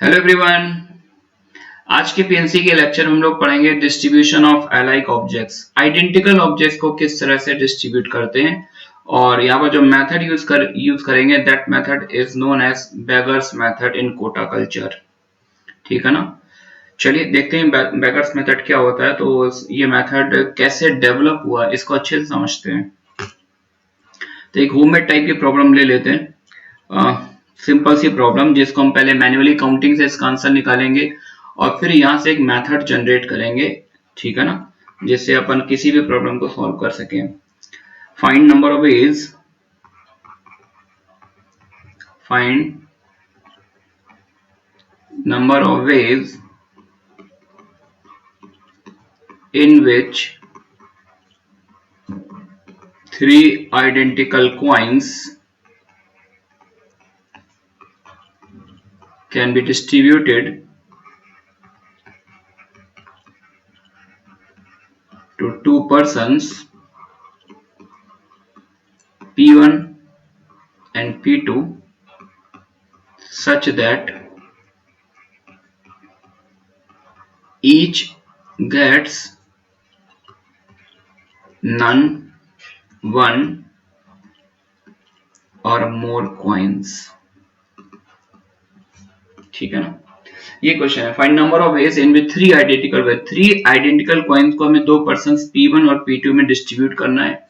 Hello everyone. आज के PNC के लेक्चर हम लोग पढ़ेंगे distribution of alike objects. Identical objects को किस तरह से डिस्ट्रीब्यूट करते हैं और यहाँ पर जो मेथड यूज करेंगे that method is known as beggars method in Kota culture. ठीक है ना। चलिए देखते हैं बेगर्स मेथड क्या होता है। तो ये मेथड कैसे डेवलप हुआ इसको अच्छे से समझते हैं। तो एक होममेड टाइप की प्रॉब्लम ले लेते हैं। सिंपल सी प्रॉब्लम जिसको हम पहले मैन्युअली काउंटिंग से इसका आंसर निकालेंगे और फिर यहां से एक मेथड जनरेट करेंगे। ठीक है ना, जिससे अपन किसी भी प्रॉब्लम को सॉल्व कर सकें। Find number of veg, find number of ways in which three identical coins can be distributed to two persons P1 and P2 such that each gets none, one or more coins। ठीक है ना। ये question है find number of ways in which three identical coins को हमें दो persons P1 और P2 में डिस्ट्रीब्यूट करना है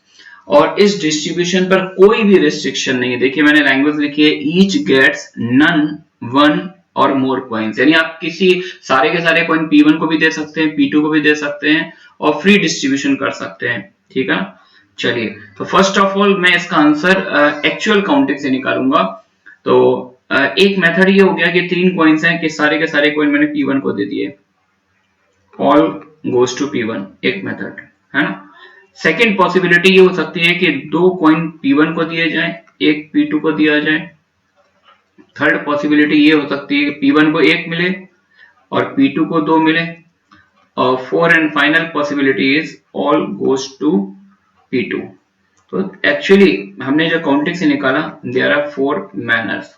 और इस डिस्ट्रीब्यूशन पर कोई भी रिस्ट्रिक्शन नहीं है। देखिए मैंने लैंग्वेज लिखी है ईच गेट्स नन, वन और मोर कॉइन्स, यानी आप किसी सारे के सारे कॉइन P1 को भी दे सकते हैं, P2 को भी दे सकते हैं और फ्री डिस्ट्रीब्यूशन कर सकते हैं। ठीक है। चलिए तो फर्स्ट ऑफ ऑल मैं इसका आंसर एक्चुअल काउंटिंग से निकालूंगा। तो एक मेथड ये हो गया कि तीन कॉइन्स हैं कि सारे के सारे कॉइन मैंने P1 को दे दिए, ऑल गोज टू P1, एक मेथड है ना। सेकेंड पॉसिबिलिटी ये हो सकती है कि दो कॉइन P1 को दिए जाए, एक P2 को दिया जाए। थर्ड पॉसिबिलिटी ये हो सकती है कि P1 को एक मिले और P2 को दो मिले। और four and final possibility is all goes to P2। तो एक्चुअली हमने जो काउंटिंग से निकाला देयर आर फोर मैनर्स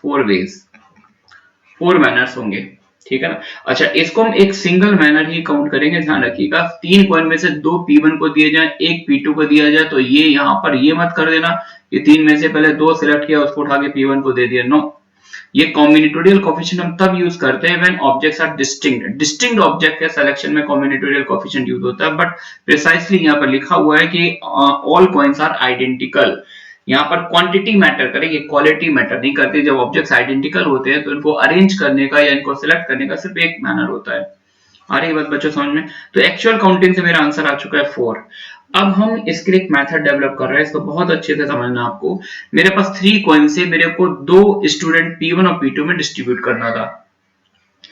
होंगे। ठीक है ना। अच्छा इसको हम एक सिंगल मैनर ही काउंट करेंगे, ध्यान रखिएगा। तीन कॉइन में से दो P1 को दिए जाए, एक P2 को दिया जाए, तो ये यहां पर ये मत कर देना कि तीन में से पहले दो सिलेक्ट किया उसको उठा के P1 को दे दिया। नो, ये कॉम्बिनेटोरियल कोएफिशिएंट हम तब यूज करते हैं when objects are distinct object के सिलेक्शन में कॉम्बिनेटोरियल कोएफिशिएंट यूज होता है। बट प्रिसाइसली यहाँ पर लिखा हुआ है कि ऑल कॉइन्स आर आइडेंटिकल। यहाँ पर क्वांटिटी मैटर करेगी, क्वालिटी मैटर नहीं करती। जब ऑब्जेक्ट्स आइडेंटिकल होते हैं तो इनको अरेंज करने का या इनको सिलेक्ट करने का सिर्फ एक मैनर होता है। आ रही बात बच्चों समझ में। तो एक्चुअल काउंटिंग से मेरा आंसर आ चुका है 4। अब हम इसके लिए एक मेथड डेवलप कर रहे हैं, इसको बहुत अच्छे से समझना आपको। मेरे पास 3 कॉइन से मेरे को दो स्टूडेंट P1 और P2 में डिस्ट्रीब्यूट करना था,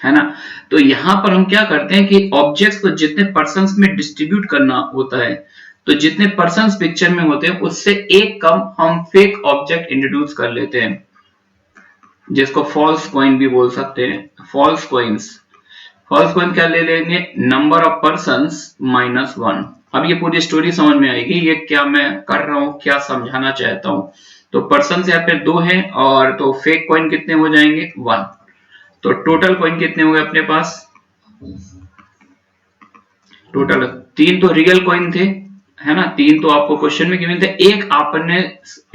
है ना। तो यहां पर हम क्या करते हैं कि ऑब्जेक्ट्स को जितने पर्सन्स में डिस्ट्रीब्यूट करना होता है, तो जितने पर्सन्स पिक्चर में होते हैं उससे एक कम हम फेक ऑब्जेक्ट इंट्रोड्यूस कर लेते हैं, जिसको फॉल्स कॉइन भी बोल सकते हैं। फॉल्स कॉइन क्या ले लेंगे, नंबर ऑफ पर्सन्स -1। अब ये पूरी स्टोरी समझ में आएगी ये क्या मैं कर रहा हूं, क्या समझाना चाहता हूं। तो पर्सन यहाँ पे 2 हैं और तो फेक कॉइन कितने हो जाएंगे 1। तो टोटल कॉइन कितने हुए अपने पास, टोटल 3 तो रियल कॉइन थे, है ना। 3 तो आपको क्वेश्चन में गिवन थे, एक आपने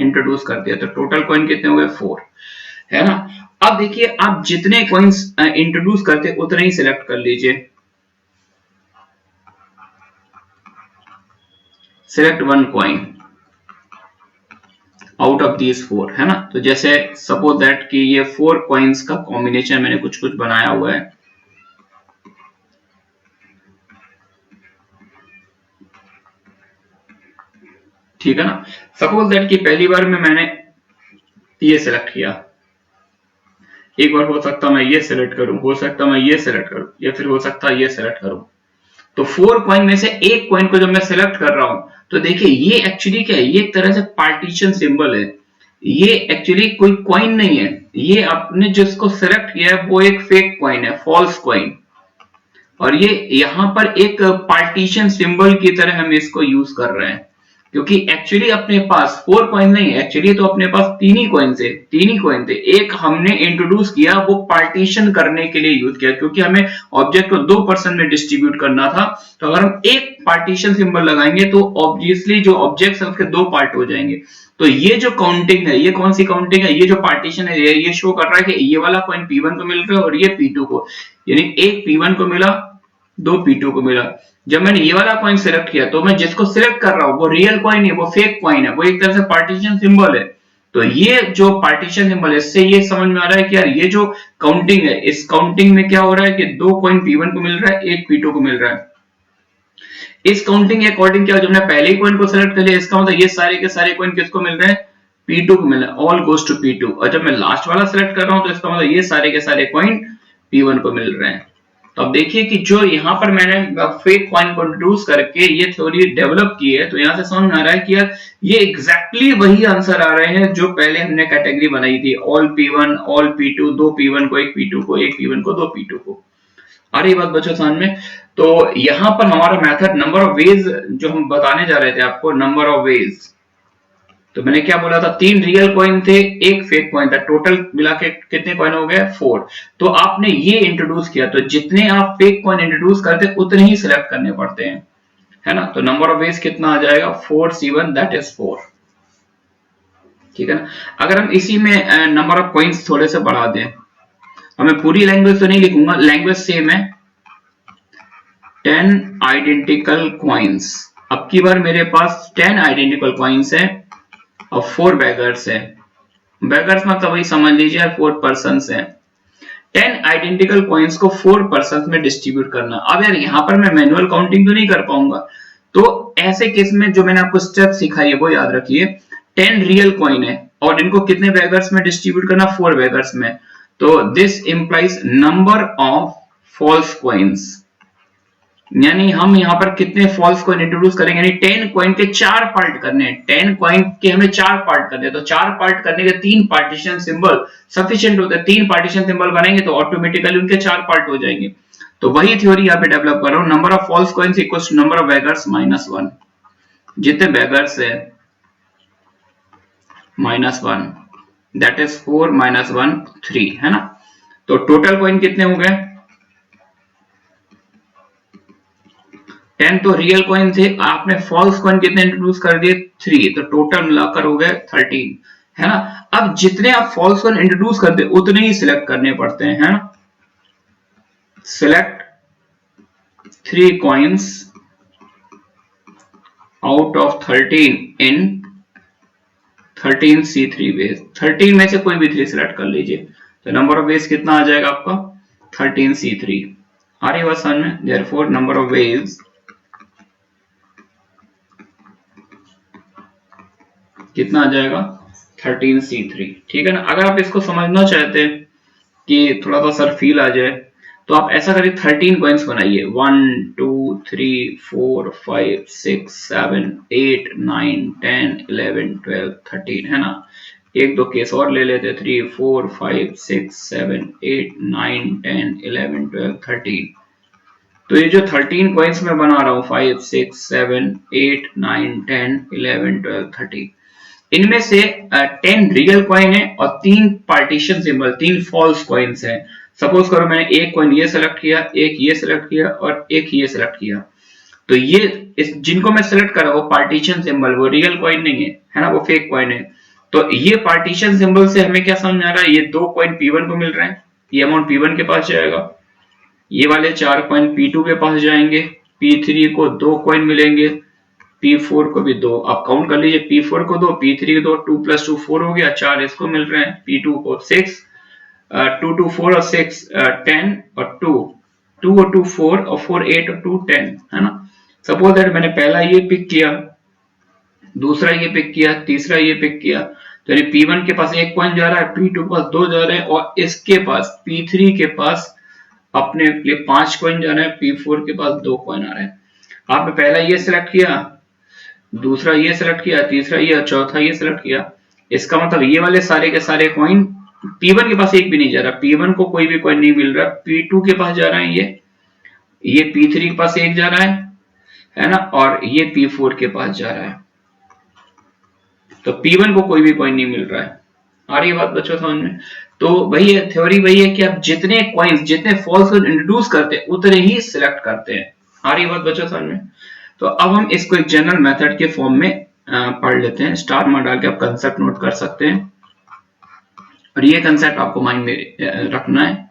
इंट्रोड्यूस कर दिया, तो टोटल कॉइन कितने हो गए 4, है ना। अब देखिए आप जितने कॉइन्स इंट्रोड्यूस करते उतने ही सिलेक्ट कर लीजिए। Select 1 coin out of these 4, है ना। तो जैसे सपोज दैट कि ये 4 कॉइन्स का कॉम्बिनेशन मैंने कुछ बनाया हुआ है। ठीक है ना। सपोज दैट कि पहली बार में मैंने ये सिलेक्ट किया, एक बार हो सकता मैं ये सिलेक्ट करूं, हो सकता मैं ये सिलेक्ट करूं, या फिर हो सकता ये सिलेक्ट करूं। तो 4 कॉइन में से एक कॉइन को जब मैं सिलेक्ट कर रहा हूं तो देखिए ये एक्चुअली क्या है, ये एक तरह से पार्टीशन सिंबल है। ये एक्चुअली कोई कॉइन नहीं है, ये आपने जिसको सिलेक्ट किया है वो एक फेक कॉइन है, फॉल्स कॉइन। और ये यहां पर एक पार्टीशन सिंबल की तरह हम इसको यूज कर रहे हैं। क्योंकि एक्चुअली अपने पास 4 कॉइन नहीं है, एक्चुअली तो अपने पास तीन ही कॉइन थे। एक हमने इंट्रोड्यूस किया, वो पार्टीशन करने के लिए यूज किया, क्योंकि हमें ऑब्जेक्ट को 2% में डिस्ट्रीब्यूट करना था। तो अगर हम एक पार्टीशन सिंबल लगाएंगे तो ऑब्वियसली जो ऑब्जेक्ट है उसके 2 पार्ट हो जाएंगे। तो ये जो काउंटिंग है, ये कौन सी काउंटिंग है, ये जो पार्टीशन है, ये शो कर रहा है कि ये वाला कॉइन P1 को मिल रहा है और ये P2 को, यानी एक P1 को मिला, 2 P2 को मिला। जब मैंने ये वाला कॉइन सिलेक्ट किया तो मैं जिसको सिलेक्ट कर रहा हूं वो रियल कॉइन है, वो फेक कॉइन है, वो एक तरह से पार्टीशन सिंबल है। तो ये जो पार्टीशन सिंबल है, इससे ये समझ में आ रहा है कि यार ये जो काउंटिंग है, इस काउंटिंग में क्या हो रहा है कि 2 कॉइन P1 को मिल रहा है, एक P2 को मिल रहा है। इस काउंटिंग के अकॉर्डिंग क्या, जब मैं पहले ही कॉइन को सिलेक्ट कर लिया, इसका मतलब ये सारे के सारे कॉइन किसको मिल रहे हैं, P2 को मिल रहा है, ऑल गोज टू P2। और जब मैं लास्ट वाला सिलेक्ट कर रहा हूं तो इसका मतलब ये सारे के सारे कॉइन P1 को मिल रहे हैं। तो अब देखिए कि जो यहाँ पर मैंने फेक कॉइन को इंट्रोड्यूस करके ये थ्योरी डेवलप की है, तो यहाँ से समझ में आ रहा है कि यार ये एग्जैक्टली वही आंसर आ रहे हैं जो पहले हमने कैटेगरी बनाई थी, all P1 all P2, 2 P1 को, एक P2 को, एक P1 को, 2 P2 को। आ रही बात बच्चों समझ में? तो यहाँ पर हमारा मेथड नंबर ऑफ वेज जो हम बताने जा रहे थे आपको, नंबर ऑफ वेज, तो मैंने क्या बोला था, 3 रियल कॉइन थे, एक फेक कॉइन था, टोटल मिला के कितने कॉइन हो गए, 4। तो आपने ये इंट्रोड्यूस किया, तो जितने आप फेक कॉइन इंट्रोड्यूस करते उतने ही सिलेक्ट करने पड़ते हैं, है ना। तो नंबर ऑफ वेज कितना आ जाएगा, 4C1 दैट इज 4। ठीक है ना। अगर हम इसी में नंबर ऑफ कॉइन्स थोड़े से बढ़ा दें, हमें पूरी लैंग्वेज तो नहीं लिखूंगा, लैंग्वेज सेम है, 10 आइडेंटिकल कॉइन्स। अब की बार मेरे पास 10 आइडेंटिकल कॉइन्स है और 4 बेगर्स है। बेगर्स मतलब वही समझ लीजिए 4 पर्सन्स हैं। 10 आइडेंटिकल कॉइन्स को 4 पर्सन्स में डिस्ट्रीब्यूट करना। अब यार यहाँ पर मैं मैनुअल काउंटिंग तो नहीं कर पाऊंगा, तो ऐसे केस में जो मैंने आपको स्टेप सिखाई है वो याद रखिए। 10 रियल कॉइन है और इनको कितने बेगर्स में डिस्ट्रीब्यूट करना, 4 बेगर्स में। तो this implies number of false coins, यानी हम यहाँ पर कितने फॉल्स कॉइन इंट्रोड्यूस करेंगे, यानी 10 कॉइन के 4 पार्ट करने हैं, 10 कॉइन के हमें 4 पार्ट करने हैं। तो 4 पार्ट करने के 3 पार्टीशन सिंबल सफिशिएंट होते हैं, 3 पार्टीशन सिंबल बनेंगे तो ऑटोमेटिकली उनके 4 पार्ट हो जाएंगे। तो वही थ्योरी यहाँ पे डेवलप कर रहा हूँ, number of false coins equals to number of beggars minus 1। जितने बेगर्स है माइनस 1, दैट इज 4 माइनस 1 3, है ना। तो टोटल कॉइन कितने हो गए, 10 तो रियल कॉइन थे, आपने फॉल्स कॉइन कितने इंट्रोड्यूस कर दिए, 3, तो टोटल मिलाकर हो गए 13, है ना। अब जितने आप फॉल्स कॉइन इंट्रोड्यूस करते उतने ही सिलेक्ट करने पड़ते हैं, है ना। Select 3 coins out of 13 in 13C3 ways. 13 में से कोई भी 3 सिलेक्ट कर लीजिए, तो नंबर ऑफ वेज कितना आ जाएगा आपका, 13C3। आ रही बात समझ में? देयरफॉर नंबर ऑफ वेज कितना आ जाएगा, 13C3। ठीक है ना। अगर आप इसको समझना चाहते हैं कि थोड़ा सा सर फील आ जाए, तो आप ऐसा करिए, 13 कॉइन्स बनाइए, 1 2 3 4 5 6 7 8 9 10 11 12 13, है ना। एक दो केस और ले लेते, 3 4 5 6 7 8 9 10 11 12 13। तो ये जो 13 कॉइन्स मैं बना रहा हूँ, 5 6 7 8 9 10 11 12 13, इनमें से 10 रियल कॉइन है और 3 पार्टीशन सिंबल, 3 फॉल्स कॉइन्स हैं। सपोज करो मैंने एक कॉइन ये सेलेक्ट किया, एक ये सेलेक्ट किया और एक ये सेलेक्ट किया, तो ये जिनको मैं सेलेक्ट कर रहा हूँ पार्टीशन सिंबल, वो रियल कॉइन नहीं है ना, वो फेक कॉइन है। तो ये पार्टीशन सिंबल से हमें क्या समझ आ रहा है, ये 2 कॉइन P1 को मिल रहे हैं, ये अमाउंट P1 के पास जाएगा, ये वाले 4 कॉइन P2 के पास जाएंगे, P3 को 2 कॉइन मिलेंगे, P4 को भी 2, आप काउंट कर लीजिए, P4 को 2, P3 को 2, 2 + 2 4 हो गया, 4 इसको मिल रहे हैं, P2 को 6, 2 2 4 और 6 10 और 2 और 2 4 और 4 8 और 2 10, है ना। सपोज दैट मैंने पहला ये पिक किया, दूसरा ये पिक किया, तीसरा ये पिक किया, तो यानी P1 के पास 1 कॉइन जा रहा है, P2 के पास 2 जा रहे हैं और इसके पास P3 के पास अपने लिए 5 कॉइन जा रहे हैं, P4 के पास 2 कॉइन आ रहे हैं। आपने पहला ये सिलेक्ट किया, दूसरा ये सिलेक्ट किया, तीसरा ये, चौथा ये सिलेक्ट किया, इसका मतलब ये वाले सारे के सारे कॉइन P1 के पास एक भी नहीं जा रहा, P1 को कोई भी कॉइन नहीं मिल रहा, P2 के पास जा रहा है ये P3 के पास एक जा रहा है ना, और ये P4 के पास जा रहा है। तो P1 को कोई भी पॉइंट नहीं मिल रहा है। आ रही है बात बच्चों समझ में? तो वही है, थ्योरी वही है कि आप जितने कॉइन्स, जितने फॉल्स इंट्रोड्यूस करते हैं उतने ही सिलेक्ट करते हैं। आ रही है बात बच्चों समझ में? तो अब हम इसको एक जनरल मेथड के फॉर्म में पढ़ लेते हैं। स्टार मार्क डाल के आप कंसेप्ट नोट कर सकते हैं और ये कंसेप्ट आपको माइंड में रखना है।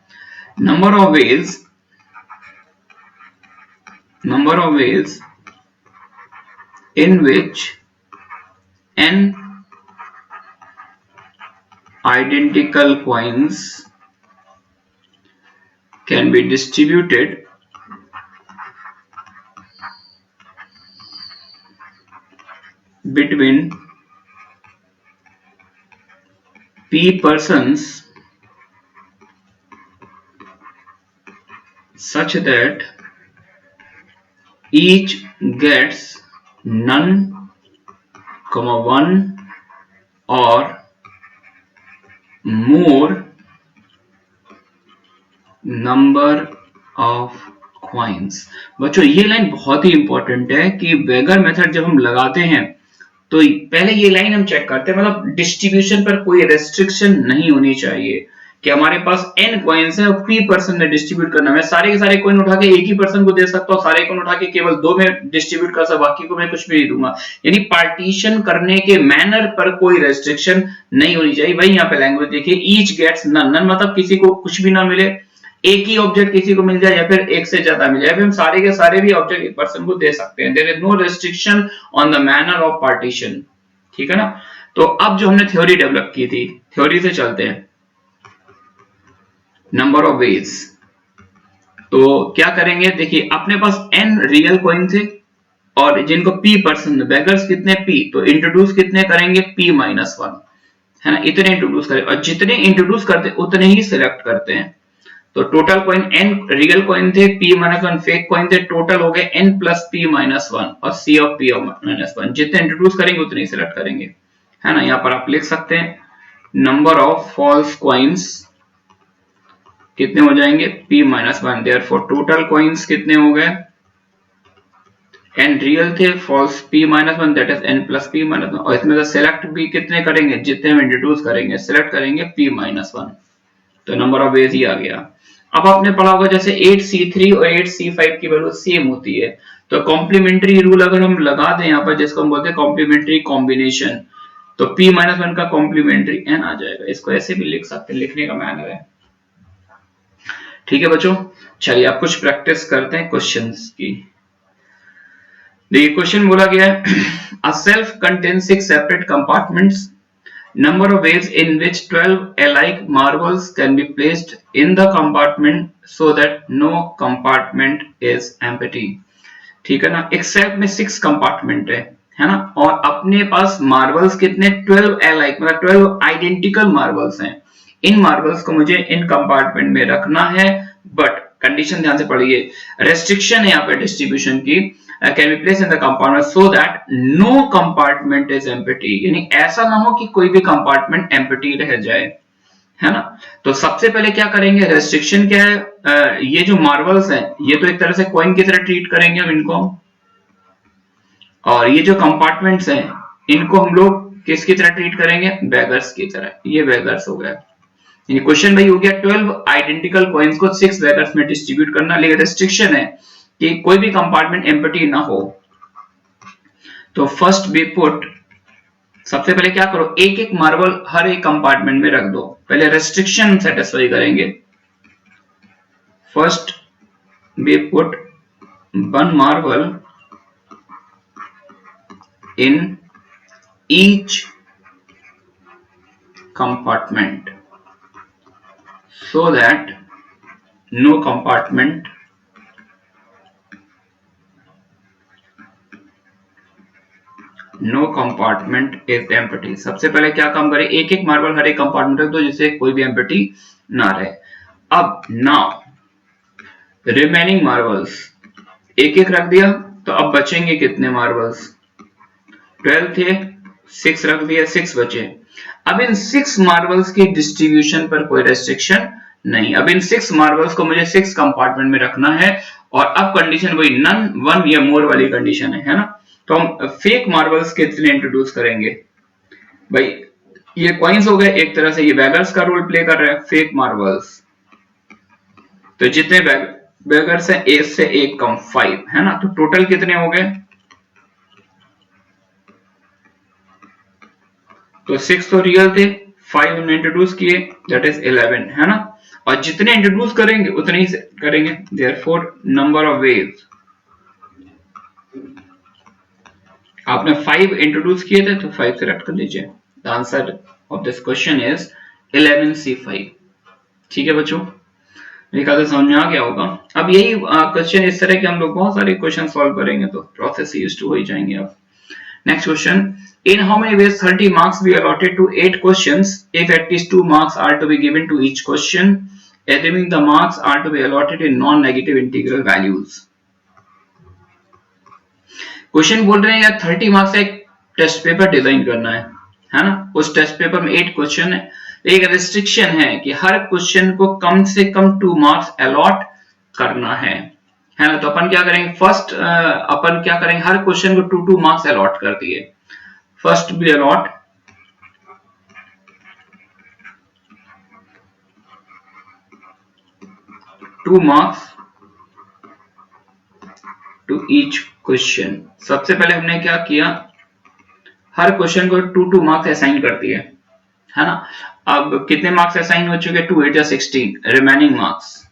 Number of ways in which n identical coins can be distributed between p persons such that each gets none, 1 or more number of coins। बच्चों ये लाइन बहुत ही इंपॉर्टेंट है कि वेगर मेथड जब हम लगाते हैं तो पहले ये लाइन हम चेक करते हैं, मतलब डिस्ट्रीब्यूशन पर कोई रेस्ट्रिक्शन नहीं होनी चाहिए कि हमारे पास n कॉइन्स है और p पर्सन ने डिस्ट्रीब्यूट करना है। मैं सारे के सारे कॉइन उठा के एक ही पर्सन को दे सकता हूँ, सारे कॉइन उठा के केवल 2 में डिस्ट्रीब्यूट कर सकता, बाकी को मैं कुछ भी नहीं दूंगा। यानी पार्टीशन करने के मैनर पर कोई रेस्ट्रिक्शन नहीं होनी चाहिए। भाई यहाँ पे लैंग्वेज देखिए, ईच गेट्स नन, नन मतलब किसी को कुछ भी ना मिले, एक ही ऑब्जेक्ट किसी को मिल जाए या फिर एक से ज्यादा मिल जाए, हम सारे के सारे भी ऑब्जेक्ट एक पर्सन को दे सकते हैं। There is no restriction on the manner of partition. ठीक है ना? तो अब जो हमने थ्योरी डेवलप की थी, थ्योरी से चलते हैं। नंबर ऑफ वेज, तो क्या करेंगे, देखिए अपने पास n रियल कॉइन थे और जिनको p पर्सन, बेगर्स कितने p, तो इंट्रोड्यूस कितने करेंगे p-1, है ना? इतने इंट्रोड्यूस करें और जितने इंट्रोड्यूस करते उतने ही सिलेक्ट करते हैं। तो total coin n real coin थे, p-1 फेक कॉइन थे, टोटल हो गए n प्लस p-1 और c ऑफ p-1। जितने इंट्रोड्यूस करेंगे उतने ही सिलेक्ट करेंगे, है ना? यहाँ पर आप लिख सकते हैं नंबर ऑफ फॉल्स कॉइन्स कितने हो जाएंगे p-1। देयरफॉर टोटल कॉइन्स कितने हो गए, n रियल थे, false p-1, that is n plus p-1। और इसमें से सिलेक्ट भी कितने करेंगे, जितने हम इंट्रोड्यूस करेंगे सिलेक्ट करेंगे p-1। तो नंबर ऑफ वेज ही आ गया। अब आपने पढ़ा होगा जैसे 8c3 और 8c5 की वैल्यू सेम होती है, तो कॉम्प्लीमेंट्री रूल अगर हम लगा दें यहाँ पर, जिसको हम बोलते हैं कॉम्प्लीमेंट्री कॉम्बिनेशन, तो p-1 का कॉम्प्लीमेंट्री n आ जाएगा। इसको ऐसे भी लिख सकते हैं, लिखने का मैनर है। ठीक है बच्चों, चलिए आप कुछ प्रैक्टिस करते हैं क्वेश्चंस की। देखिए क्वेश्चन बोला गया है a self contain 6 separate compartments, number of ways in which 12 alike marbles can be placed in the compartment so that no compartment is empty। ठीक है ना? एक सेट में 6 कंपार्टमेंट है ना? और अपने पास मार्बल्स कितने 12 alike, मतलब 12 आइडेंटिकल मार्बल्स हैं। इन मार्बल्स को मुझे इन कंपार्टमेंट में रखना है, बट कंडीशन ध्यान से पढ़िए, रेस्ट्रिक्शन है यहाँ पे डिस्ट्रीब्यूशन की, can be placed in the compartment so that no compartment is empty। यानी ऐसा ना हो कि कोई भी कंपार्टमेंट एम्प्टी रह जाए, है ना? तो सबसे पहले क्या करेंगे, रेस्ट्रिक्शन क्या है, ये जो मार्बल्स हैं ये तो एक तरह से कॉइन की तरह ट्रीट करेंगे हम इनको, और ये जो कंपार्टमेंट्स हैं इनको हम लोग किसकी तरह ट्रीट करेंगे, बेगर्स की तरह। ये बेगर्स हो गया। यानी क्वेश्चन भाई हो गया 12 आइडेंटिकल कॉइन्स को 6 बेगर्स में डिस्ट्रीब्यूट करना, लेकिन रेस्ट्रिक्शन है कि कोई भी कंपार्टमेंट एम्प्टी ना हो। तो फर्स्ट बी पुट, सबसे पहले क्या करो, एक एक मार्बल हर एक कंपार्टमेंट में रख दो। पहले रेस्ट्रिक्शन सेटिस्फाई करेंगे। First B put 1 marble in each compartment so that no compartment is empty। सबसे पहले क्या काम करें, एक एक मार्बल हर एक कंपार्टमेंट रख दो जिससे कोई भी एम्प्टी ना रहे। अब नाउ रिमेनिंग मार्बल्स एक एक रख दिया, तो अब बचेंगे कितने मार्बल्स, 12 थे, 6 रख दिया, 6 बचे। अब इन 6 मार्बल्स की डिस्ट्रीब्यूशन पर कोई रेस्ट्रिक्शन नहीं। अब इन 6 मार्बल्स को मुझे 6 कंपार्टमेंट में रखना है, और अब कंडीशन वही नन, 1 या मोर वाली कंडीशन है ना? तो हम फेक मार्बल्स कितने इंट्रोड्यूस करेंगे, भाई ये कॉइन्स हो गए, एक तरह से ये बेगर्स का रोल प्ले कर रहे हैं, फेक मार्बल्स। तो जितने बेगर्स हैं, एक से एक कम 5 है ना, तो टोटल कितने हो गए? तो 6 तो रियल थे, 5 हमने इंट्रोड्यूस किए, दैट इज 11 है ना। और जितने इंट्रोड्यूस करेंगे उतने ही करेंगे, देयरफॉर नंबर ऑफ वेज, आपने 5 इंट्रोड्यूस किए थे तो 5 सिलेक्ट कर लीजिए। The answer of this question is 11C5। ठीक है बच्चों, मेरे ख्याल से समझ में आ गया होगा। अब यही क्वेश्चन इस तरह के हम लोग बहुत सारे क्वेश्चन सॉल्व करेंगे तो प्रोसेस यूज्ड टू हो ही जाएंगे आप। Next question. In how many ways 30 marks be allotted to 8 questions if at least 2 marks are to be given to each question, assuming the marks are to be allotted in non-negative integral values? Question बोल रहे हैं यार 30 marks का एक test paper design करना है ना। उस टेस्ट पेपर में 8 क्वेश्चन है, एक रिस्ट्रिक्शन है कि हर क्वेश्चन को कम से कम 2 मार्क्स अलॉट करना है ना। तो अपन क्या करेंगे, फर्स्ट अपन क्या करेंगे, हर क्वेश्चन को 2 मार्क्स अलॉट कर दिए। First be allot 2 marks to each question. सबसे पहले हमने क्या किया, हर क्वेश्चन को 2 मार्क्स असाइन कर दिए है ना। अब कितने मार्क्स असाइन हो चुके, 2 8 16, रिमेनिंग मार्क्स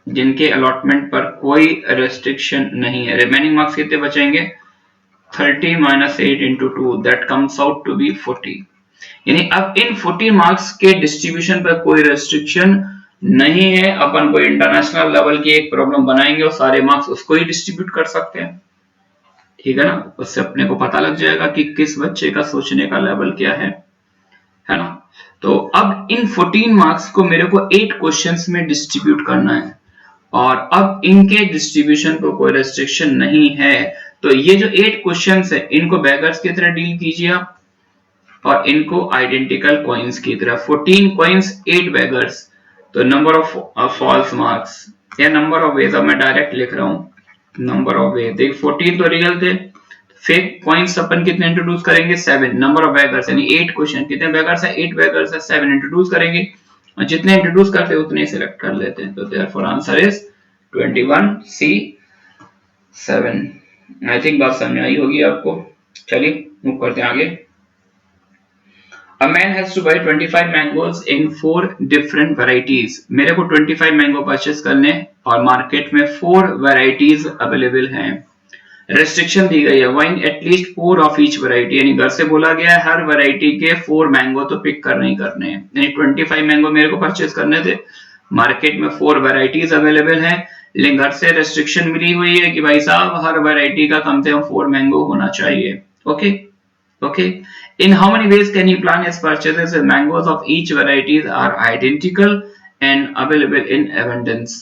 जिनके अलॉटमेंट पर कोई रेस्ट्रिक्शन नहीं है, रिमेनिंग मार्क्स कितने बचेंगे, 30 - 8 × 2 that comes out to be 40। यानी अब इन 40 मार्क्स के डिस्ट्रीब्यूशन पर कोई रेस्ट्रिक्शन नहीं है। अपन को इंटरनेशनल लेवल की एक प्रॉब्लम बनाएंगे और सारे मार्क्स उसको ही डिस्ट्रीब्यूट कर सकते हैं, ठीक है ना। उससे अपने को पता लग जाएगा कि किस बच्चे का सोचने का लेवल क्या है ना। तो अब इन 14 मार्क्स को मेरे को 8 क्वेश्चंस में डिस्ट्रीब्यूट करना है और अब इनके डिस्ट्रीब्यूशन को कोई रेस्ट्रिक्शन नहीं है। तो ये जो 8 क्वेश्चंस है इनको बेगर्स की तरह डील कीजिए आप और इनको आइडेंटिकल कॉइन्स की तरह। 14 कॉइन्स 8 बेगर्स, तो नंबर ऑफ फॉल्स मार्क्स या नंबर ऑफ वेज, अब मैं डायरेक्ट लिख रहा हूं नंबर ऑफ वेज। देख 14 तो रियल थे, फेक कॉइन्स अपन कितने इंट्रोड्यूस करेंगे, 7। नंबर ऑफ बेगर्स यानी 8 क्वेश्चन, कितने बेगर्स है, 8 बेगर्स है, 7 इंट्रोड्यूस करेंगे और जितने इंट्रोड्यूस करते हैं उतने सिलेक्ट कर लेते हैं। तो therefore answer is 21C7। I think बात समझ आई होगी आपको। चलिए मूव करते हैं आगे। A man has to buy 25 mangoes in 4 different varieties. मेरे को 25 मैंगो परचेस करने और मार्केट में 4 वैरायटीज अवेलेबल हैं। रेस्ट्रिक्शन दी गई है, wine at least 4 of each variety, यानी घर से बोला गया है हर वैरायटी के 4 मैंगो तो पिक करने ही करने हैं। यानी 25 मैंगो मेरे को परचेस करने थे, मार्केट में 4 वैरायटीज अवेलेबल हैं, लेकिन घर से रेस्ट्रिक्शन मिली हुई है कि भाई साहब हर वैरायटी का कम से कम 4 मैंगो होना चाहिए। Okay okay. In how many ways can you plan his purchases if mangoes of each varieties are identical and available in abundance?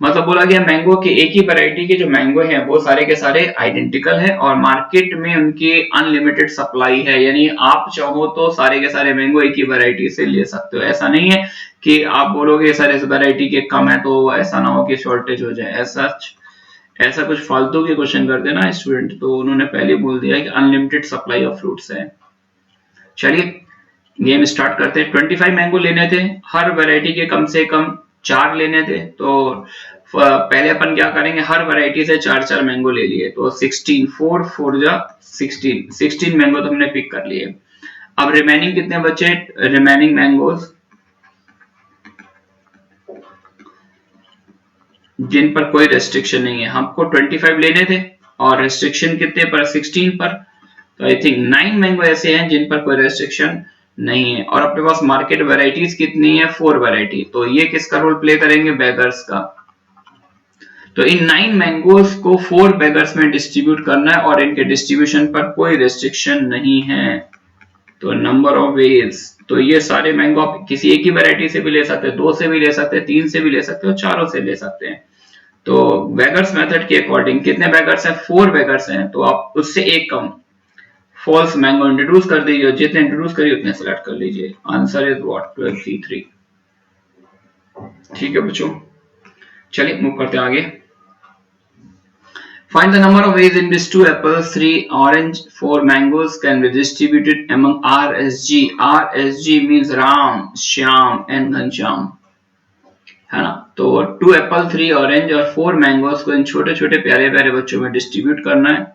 मतलब बोला गया मैंगो के एक ही वैरायटी के जो मैंगो हैं वो सारे के सारे आइडेंटिकल है और मार्केट में उनकी अनलिमिटेड सप्लाई है। यानी आप चाहो तो सारे के सारे मैंगो एक ही वैरायटी से ले सकते हो। ऐसा नहीं है कि आप बोलोगे सारे इस वैरायटी के कम है तो ऐसा ना हो कि शॉर्टेज हो जाए। ऐसा कुछ फालतू के क्वेश्चन करते ना स्टूडेंट, तो उन्होंने पहले बोल दिया कि अनलिमिटेड सप्लाई ऑफ फ्रूट्स है। चलिए गेम स्टार्ट करते हैं। 25 मैंगो लेने थे, हर वैरायटी के कम से कम 4 लेने थे। तो पहले अपन क्या करेंगे, हर वैरायटी से 4 मैंगो ले लिए, तो 16 4 4 जा 16 मैंगो तो हमने पिक कर लिए। अब रिमेनिंग कितने बचे, रिमेनिंग मैंगोज जिन पर कोई रेस्ट्रिक्शन नहीं है, हमको 25 लेने थे और रेस्ट्रिक्शन कितने पर, 16 पर। तो आई थिंक 9 मैंगो ऐसे हैं जिन पर कोई रेस्ट्रिक्शन नहीं है और अपने पास मार्केट वैरायटीज कितनी है, 4 वैरायटी। तो ये किसका रोल प्ले करेंगे, बेगर्स का। तो इन 9 मैंगोज को 4 बेगर्स में डिस्ट्रीब्यूट करना है और इनके डिस्ट्रीब्यूशन पर कोई रेस्ट्रिक्शन नहीं है। तो नंबर ऑफ वेज, तो ये सारे मैंगो आप किसी एक ही वैरायटी से भी ले सकते हैं, 2 से भी ले सकते हैं, 3 से भी ले सकते हो, 4 से ले सकते हैं। तो बेगर्स मेथड के अकॉर्डिंग कितने बेगर्स हैं, 4 बेगर्स हैं, तो आप उससे एक कम फॉल्स मैंगो इंट्रोड्यूस कर दीजिए, जितने इंट्रोड्यूस करिए उतने सेलेक्ट कर लीजिए। Answer is what, 12C3। ठीक है बच्चों, चलिए मूव करते हैं आगे। Find the number of ways in which 2 apples, 3 orange, 4 mangoes can be distributed among RSG. RSG means Ram, Shyam and Ghanshyam, है ना। तो 2 एप्पल, 3 ऑरेंज और 4 मैंगोज को इन छोटे छोटे प्यारे प्यारे बच्चों में डिस्ट्रीब्यूट करना है।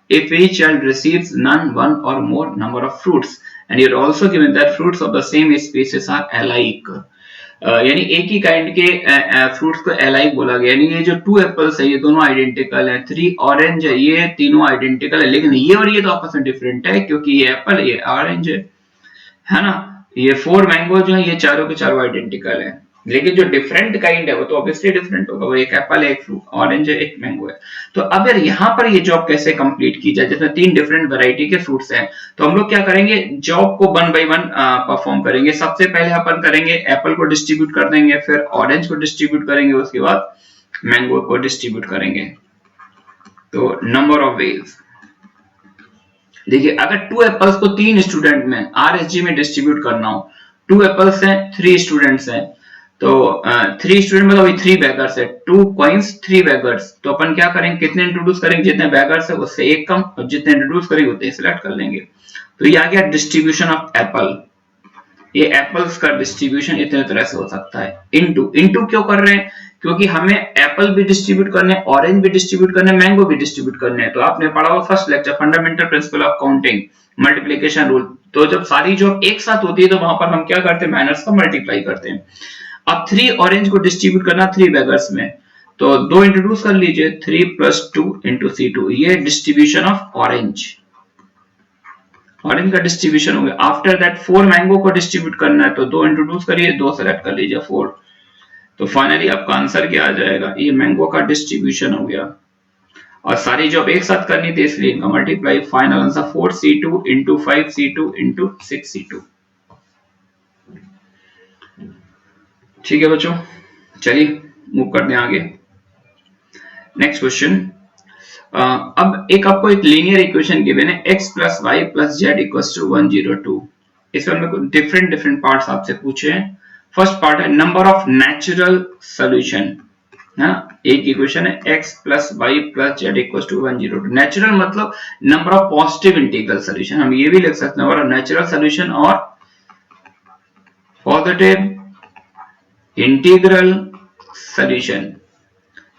If each child receives none, one or more number of fruits, and you're also given that fruits of the same species are alike. यानी एक ही काइंड के फ्रूट्स को एलाइक बोला गया, यानी ये जो 2 एप्पल्स है ये दोनों आइडेंटिकल है, 3 ऑरेंज है ये तीनों आइडेंटिकल है, लेकिन ये और ये तो आपस में डिफरेंट है क्योंकि ये एप्पल ये ऑरेंज है ना। ये 4 मैंगो जो है ये चारों के चारों आइडेंटिकल है, लेकिन जो डिफरेंट काइंड है वो तो ऑब्वियसली डिफरेंट होगा, वो एक एप्पल है, एक फ्रूट ऑरेंज है, एक मैंगो है। तो अब यार यहाँ पर ये जॉब कैसे कंप्लीट की जाए, जिसमें 3 डिफरेंट वैरायटी के फ्रूट्स हैं, तो हम लोग क्या करेंगे, जॉब को 1 बाय 1 परफॉर्म करेंगे। सबसे पहले अपन करेंगे एप्पल को डिस्ट्रीब्यूट कर देंगे, फिर ऑरेंज को डिस्ट्रीब्यूट करेंगे, उसके बाद मैंगो को डिस्ट्रीब्यूट करेंगे। तो नंबर ऑफ वेज देखिए, अगर 2 एप्पल्स को 3 स्टूडेंट में आरएसजी में डिस्ट्रीब्यूट करना हो, 2 एप्पल्स हैं, 3 स्टूडेंट्स हैं, तो 3 स्टूडेंट मतलब 3 बैगर्स है, 2 कॉइंस 3 बैगर्स। तो अपन क्या करेंगे, कितने इंट्रोड्यूस करेंगे, जितने बैगर्स है उससे एक कम, और जितने इंट्रोड्यूस करेंगे उतने सिलेक्ट कर लेंगे। तो ये आ गया डिस्ट्रीब्यूशन ऑफ एप्पल। ये एप्पल्स का डिस्ट्रीब्यूशन इतने तरह से हो सकता है। इनटू इनटू क्यों कर रहे हैं, क्योंकि हमें एप्पल भी डिस्ट्रीब्यूट करने हैं, ऑरेंज भी डिस्ट्रीब्यूट करने हैं, मैंगो भी डिस्ट्रीब्यूट करने हैं। तो आपने पढ़ा होगा first lecture fundamental principle of counting, multiplication rule. तो जब सारी जॉब एक साथ होती है तो वहां पर हम क्या करते हैं, माइनस का मल्टीप्लाई करते हैं। अब 3 ऑरेंज को डिस्ट्रीब्यूट करना 3 बैगर्स में, तो 2 इंट्रोड्यूस कर लीजिए, 3 + 2 × C2, ये डिस्ट्रीब्यूशन ऑफ ऑरेंज का डिस्ट्रीब्यूशन हो गया। आफ्टर दैट 4 मैंगो को डिस्ट्रीब्यूट करना है, तो 2 इंट्रोड्यूस करिए, 2 सेलेक्ट कर लीजिए, 4। तो फाइनली आपका आंसर क्या आ जाएगा, ये मैंगो का डिस्ट्रीब्यूशन हो गया। और सारी जॉब एक साथ करनी थी इसलिए इनका multiply. Final answer 4C2 × 5C2 × 6C2। ठीक है बच्चों, चलिए मूव करते हैं आगे। Next question. अब आपको एक लीनियर इक्वेशन गिवन है, x + y + z = 102। इसमें मैं डिफरेंट पार्ट्स आपसे पूछे हैं। फर्स्ट पार्ट है नंबर ऑफ नेचुरल सॉल्यूशन, है ना। एक इक्वेशन है x + y + z = 102। नेचुरल मतलब number of positive integral solution, हम ये भी लिख सकते हैं, नंबर ऑफ नेचुरल सॉल्यूशन और पॉजिटिव इंटीग्रल सॉल्यूशन,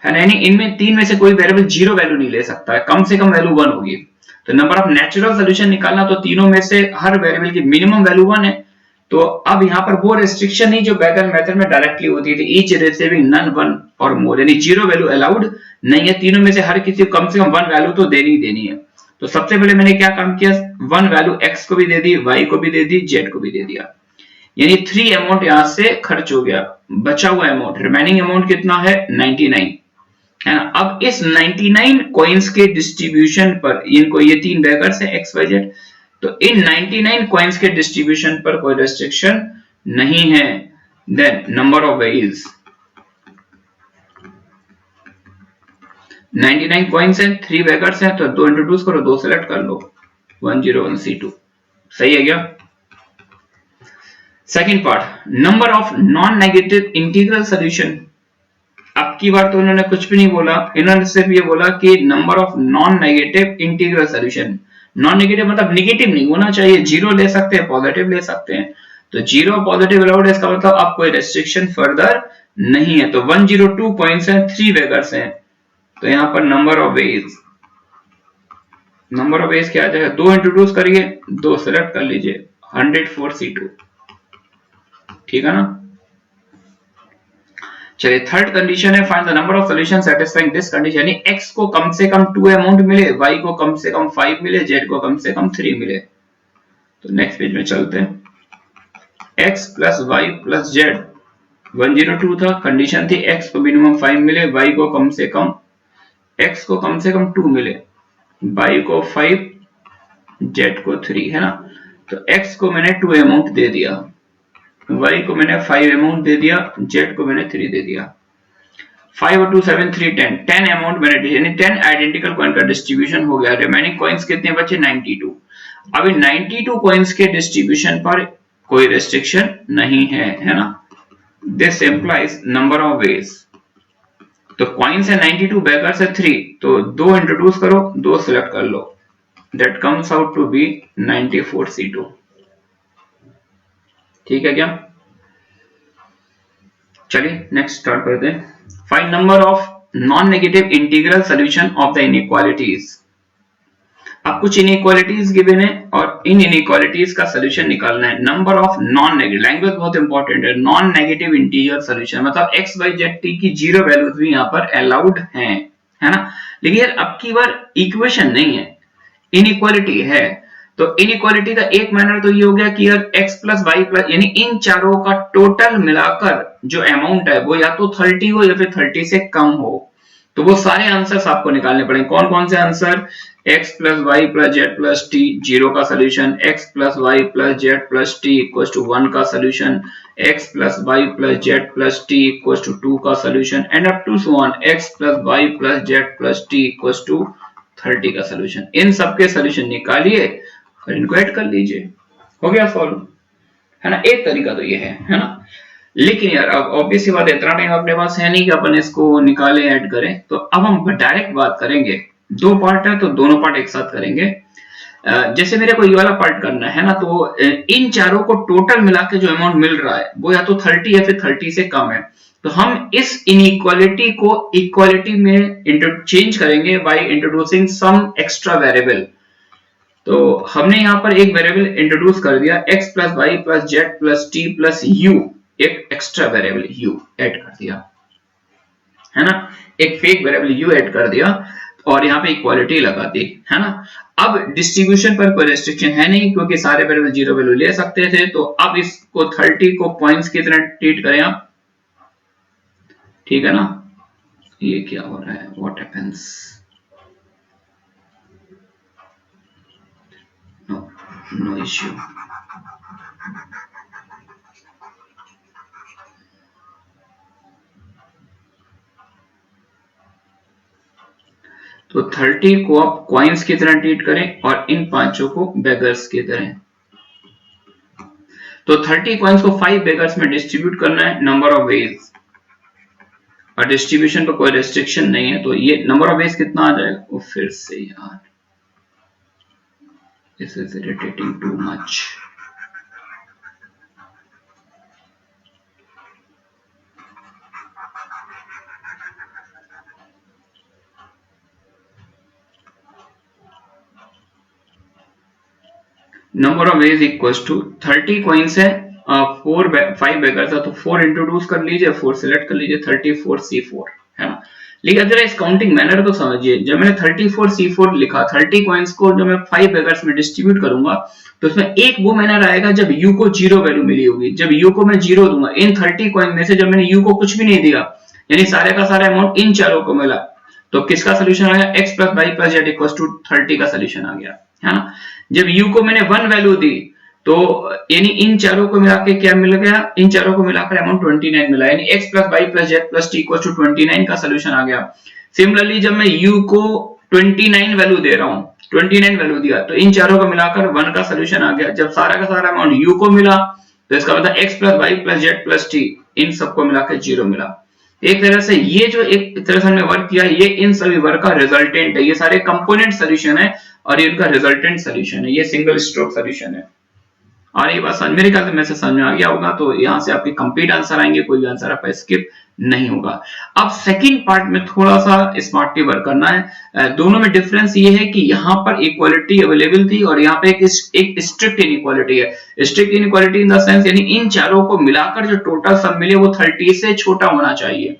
है ना। यानी इनमें 3 में से कोई वेरिएबल 0 वैल्यू नहीं ले सकता है, कम से कम वैल्यू 1 होगी। तो नंबर ऑफ नेचुरल सॉल्यूशन निकालना, तो तीनों में से हर वेरिएबल की मिनिमम वैल्यू 1 है। तो अब यहाँ पर वो रेस्ट्रिक्शन नहीं जो बैकएंड मेथड में डायरेक्टली होती थी, ईच रिसीविंग नन 1 और मोर, यानी 0 वैल्यू अलाउड नहीं है। तीनों में से हर किसी को कम से कम 1 वैल्यू तो देनी ही देनी है। तो सबसे पहले मैंने क्या काम किया, 1 वैल्यू x को भी दे दी, y को भी दे दी, z को भी दे दिया, यानी 3 अमाउंट यहां से खर्च हो गया। बचा हुआ अमाउंट, रिमेनिंग अमाउंट कितना है, 99, है ना। अब इस 99 कॉइन्स के डिस्ट्रीब्यूशन पर, इनको ये 3 बैगर्स है x y z, तो इन 99 कॉइन्स के डिस्ट्रीब्यूशन पर कोई रेस्ट्रिक्शन नहीं है। Then number of ways, 99 coins हैं, 3 बैगर्स हैं, तो 2 इंट्रोड्यूस करो, 2 सेलेक्ट कर लो, 101C2 सही है क्या। Second part, number of non negative integral solution. अब की बार तो उन्होंने कुछ भी नहीं बोला, इन्होंने सिर्फ ये बोला कि number of non negative integral solution. Non negative मतलब नेगेटिव नहीं होना चाहिए, 0 ले सकते हैं, पॉजिटिव ले सकते हैं। तो 0 पॉजिटिव अलाउड है, इसका मतलब अब कोई रेस्ट्रिक्शन फर्दर नहीं है। तो 102 पॉइंट्स हैं, 3 वेगर्स हैं, तो यहाँ पर नंबर ऑफ वेज क्या आ जाएगा, 2 इंट्रोड्यूस करिए, 2 सेलेक्ट कर लीजिए, 104C2, ठीक है ना। चलिए थर्ड कंडीशन है, find the number of solution satisfying this condition, यानी x को कम से कम 2 अमाउंट मिले, y को कम से कम 5 मिले, z को कम से कम 3 मिले। तो नेक्स्ट पेज में चलते हैं। x + y + z 102 था, कंडीशन थी x को मिनिमम 5 मिले, y को कम से कम 2 मिले, y को 5, z को 3, है ना। तो x को मैंने 2 अमाउंट दे दिया, y को मैंने 5 अमाउंट दे दिया, z को मैंने 3 दे दिया। 5 और 2 7 3 10 अमाउंट मैंने दिया, यानी 10 आइडेंटिकल कॉइन का डिस्ट्रीब्यूशन हो गया। रिमेनिंग कॉइन्स कितने बचे, 92। अब इन 92 कॉइन्स के डिस्ट्रीब्यूशन पर कोई रेस्ट्रिक्शन नहीं है, है ना। This implies number of veg तो कॉइन्स है 92, बेगर्स है 3, तो 2 इंट्रोड्यूस करो, 2 सिलेक्ट कर लो, that comes out to be 94C2। ठीक है क्या? चलिए नेक्स्ट स्टार्ट करते हैं। Find number of non negative integral solution of the inequalities. अब कुछ इनइक्वालिटीज गिवन है और इन इनइक्वालिटीज का सॉल्यूशन निकालना है। Number of non negative, language बहुत इंपॉर्टेंट है, नॉन नेगेटिव इंटीजर सॉल्यूशन मतलब x y z t की जीरो वैल्यूज भी यहाँ पर अलाउड हैं, है ना। लेकिन यार अब की बार इक्वेशन नहीं है, इनइक्वालिटी है। तो इनइक्वालिटी का एक मैनर तो ये हो गया कि यार x प्लस वाई प्लस यानी इन चारों का टोटल मिलाकर जो अमाउंट है वो या तो 30 हो या फिर 30 से कम हो। तो वो सारे आंसर्स आपको निकालने पड़ेंगे। कौन कौन से answer? x plus y plus z plus t zero का solution, x plus y plus z plus t equal to 1 का solution, x plus y plus z plus t equal to 2 का solution and up to so on x plus y plus z plus t equal to 30 का solution. इन सबके solution निकालिए और इनको add कर लीजिए, हो गया सॉल्व, है ना। एक तरीका तो ये है ना। लेकिन यार अब ऑब्वियस सी बात है, इतना टाइम अपने पास है नहीं कि अपन इसको निकालें ऐड करें। तो अब हम डायरेक्ट बात करेंगे, दो पार्ट है तो दोनों पार्ट एक साथ करेंगे। जैसे मेरे को ये वाला पार्ट करना है ना, तो इन चारों को टोटल मिला के जो अमाउंट मिल रहा है वो या तो 30 या फिर 30 से कम है। तो हम इस इनइक्वालिटी को इक्वालिटी में चेंज करेंगे by introducing some extra variable. तो हमने यहाँ पर एक वेरिएबल इंट्रोड्यूस कर दिया, x plus y plus z plus t plus u, एक एक्स्ट्रा वेरिएबल u ऐड कर दिया, है ना। एक फेक वेरिएबल u ऐड कर दिया और यहाँ पे इक्वालिटी लगा दी, है ना। अब डिस्ट्रीब्यूशन पर कोई रेस्ट्रिक्शन है नहीं क्योंकि सारे वेरिएबल जीरो वैल्यू ले सकते थे। तो अब इसको 30 को पॉइंट्स की तरह ट्रीट करें आप, ठीक है ना। ये क्या हो रहा है, व्हाट हैपेंस? No issue. तो 30 को आप कॉइन्स की तरह ट्रीट करें और इन पांचों को बेगर्स की तरह। तो 30 कॉइन्स को 5 बेगर्स में डिस्ट्रीब्यूट करना है, नंबर ऑफ वेज, और डिस्ट्रीब्यूशन पर कोई रेस्ट्रिक्शन नहीं है। तो ये नंबर ऑफ वेज कितना आ जाएगा? वो फिर से यार this is irritating too much. Number of ways equals to 30 coins है, 5 बेगर्स है, तो 4 इंट्रोड्यूस कर लीजिए, 4 सिलेक्ट कर लीजिए, 34C4, है ना। लेकिन जरा इस काउंटिंग मैनर को समझिए। जब मैंने 34C4 लिखा, 30 कॉइन्स को जब मैं 5 बेगर्स में डिस्ट्रीब्यूट करूंगा तो उसमें एक वो मैनर आएगा जब u को जीरो वैल्यू मिली होगी। जब u को मैं जीरो दूंगा इन 30 कॉइन में से, जब मैंने u को कुछ भी नहीं दिया यानी सारे का सारा अमाउंट इन चारों को मिला, तो किसका सोल्यूशन आ गया? x plus y plus z equal to 30 का सोल्यूशन आ गया, है ना। जब u को मैंने 1 वैल्यू दी तो यानी इन चारों को मिला के क्या मिल गया? इन चारों को मिलाकर अमाउंट 29 मिला, यानी x plus y plus z plus t equal to 29 का सोल्यूशन आ गया। सिमिलरली जब मैं u को 29 वैल्यू दे रहा हूं, 29 वैल्यू दिया तो इन चारों को मिलाकर 1 का सोल्यूशन आ गया। जब सारा का सारा अमाउंट u को मिला तो इसका मतलब x plus y plus z plus t इन सबको मिलाकर 0 मिला। एक तरह से ये जो एक तरह से हमने वर्क किया, ये इन सभी वर्क का रिजल्टेंट है। ये सारे कंपोनेंट सोल्यूशन है और ये उनका रिजल्टेंट सोल्यूशन है, ये सिंगल स्ट्रोक सोल्यूशन है। और ये बात मेरे ख्याल से मैसेज समझ में आ गया होगा। तो यहाँ से आपके कंप्लीट आंसर आएंगे, कोई भी आंसर आपका स्किप नहीं होगा। अब सेकंड पार्ट में थोड़ा सा स्मार्टली वर्क करना है। दोनों में डिफरेंस ये है कि यहाँ पर इक्वालिटी अवेलेबल थी और यहाँ पे एक स्ट्रिक्ट इनइक्वालिटी है। Strict inequality in the sense यानी इन चारों को मिलाकर जो टोटल सम मिले वो 30 से छोटा होना चाहिए,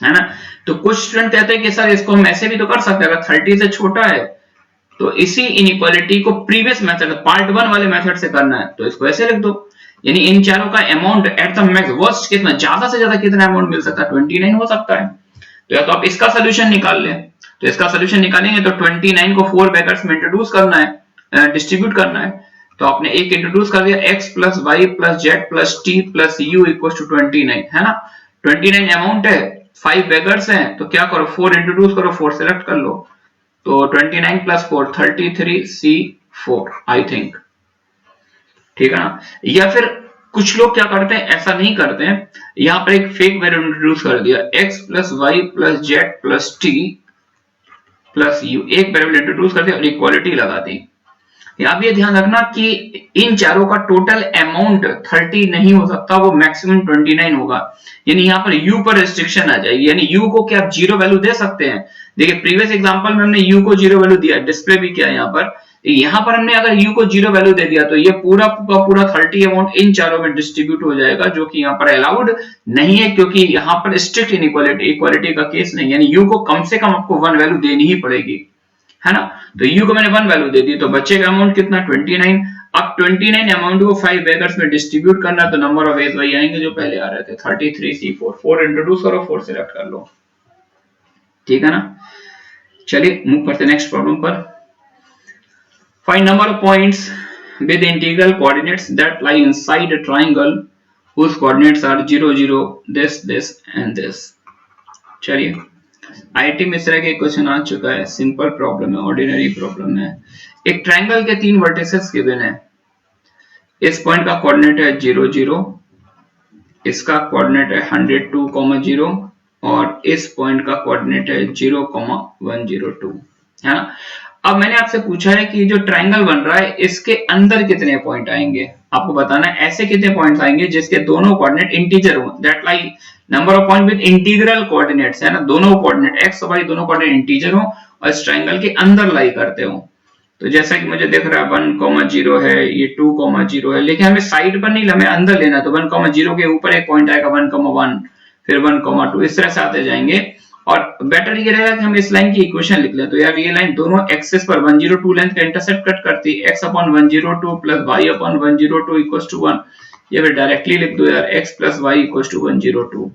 है ना। तो कुछ स्टूडेंट कहते हैं कि सर इसको हम ऐसे भी तो कर सकते हैं, अगर 30 से छोटा है तो इसी इनइक्वालिटी को प्रीवियस मेथड पार्ट 1 वाले मेथड से करना है, तो इसको ऐसे लिख दो, यानी इन चारों का amount at the max worst case में ज्यादा से ज्यादा कितना अमाउंट मिल सकता है? 29 हो सकता है। तो या तो आप इसका सोल्यूशन निकाल लें, तो इसका सोल्यूशन निकालेंगे तो 29 को 4 ब्रैकेट्स में इंट्रोड्यूस करना है, डिस्ट्रीब्यूट करना है। तो आपने एक इंट्रोड्यूस कर दिया, x plus y plus z plus t plus u equal to 29, है ना। 29 अमाउंट है, 5 बेगर्स हैं, तो क्या करो 4 इंट्रोड्यूस करो, 4 सिलेक्ट कर लो, तो 29 प्लस 4 33C4 आई थिंक, ठीक है ना। या फिर कुछ लोग क्या करते हैं, ऐसा नहीं करते हैं, यहाँ पर एक फेक वैल्यू इंट्रोड्यूस कर दिया, x plus y plus z plus t plus u, एक वेरिएबल इंट्रोड्यूस कर दिया और इक्वालिटी लगा दी। आप ये ध्यान रखना कि इन चारों का टोटल अमाउंट 30 नहीं हो सकता, वो मैक्सिमम 29 होगा। यानी यहाँ पर u पर रिस्ट्रिक्शन आ जाएगी, यानी u को क्या आप जीरो वैल्यू दे सकते हैं। देखिए प्रीवियस एग्जांपल में हमने u को जीरो वैल्यू दिया, डिस्प्ले भी किया यहाँ पर हमने अगर u को जीरो वैल्यू दे दिया तो ये पूरा का पूरा 30 अमाउंट इन चारों में डिस्ट्रीब्यूट हो जाएगा, जो कि यहाँ पर अलाउड नहीं है, क्योंकि यहाँ पर स्ट्रिक्ट इक्वालिटी का केस नहीं, यानी u को कम से कम आपको 1 वैल्यू देनी ही पड़ेगी, है ना। तो u को मैंने 1 वैल्यू दे दी, तो बचेगा अमाउंट कितना 29। अब 29 अमाउंट को 5 बेगर्स में डिस्ट्रीब्यूट करना, तो नंबर ऑफ एज वही आएंगे जो पहले आ रहे थे 33c4, 4 इंट्रोड्यूस करो, 4 सिलेक्ट कर लो, ठीक है ना। चलिए मूव करते नेक्स्ट प्रॉब्लम पर। Find number of points with integral coordinates that lie inside a triangle whose coordinates are 0 0 this and this। चलिए आईआईटी में इस तरह के क्वेश्चन आ चुका है, सिंपल प्रॉब्लम है, ऑर्डिनरी प्रॉब्लम है। एक ट्रायंगल के 3 वर्टिसेस गिवन है, इस पॉइंट का कोऑर्डिनेट है 0 0, इसका कोऑर्डिनेट है 102, 0 और इस पॉइंट का कोऑर्डिनेट है 0, 102, है ना। अब मैंने आपसे पूछा है कि जो ट्रायंगल बन रहा है इसके अंदर कितने पॉइंट आएंगे, आपको बताना है ऐसे कितने पॉइंट्स आएंगे जिसके दोनों कोऑर्डिनेट इंटीजर हो, that lie number of point with integral coordinates, है ना, दोनों कोऑर्डिनेट x और y दोनों कोऑर्डिनेट इंटीजर हो और इस ट्रायंगल के अंदर लाई करते हो। तो जैसा कि मुझे दिख रहा है 1, 0 है, ये 2, 0 है, लेकिन हमें साइड पर नहीं, हमें अंदर लेना, तो 1, 0 के ऊपर एक पॉइंट आएगा 1, 1, फिर 1, 2, इस तरह से आते जाएंगे। और बेटर ये रहेगा कि हम इस लाइन की इक्वेशन लिख लें। तो यार ये लाइन दोनों एक्सिस पर 102 लेंथ का इंटरसेप्ट कट करती है, x upon 102 plus y upon 102 equals to 1। ये फिर डायरेक्टली लिख दो यार, x plus y equals to 102।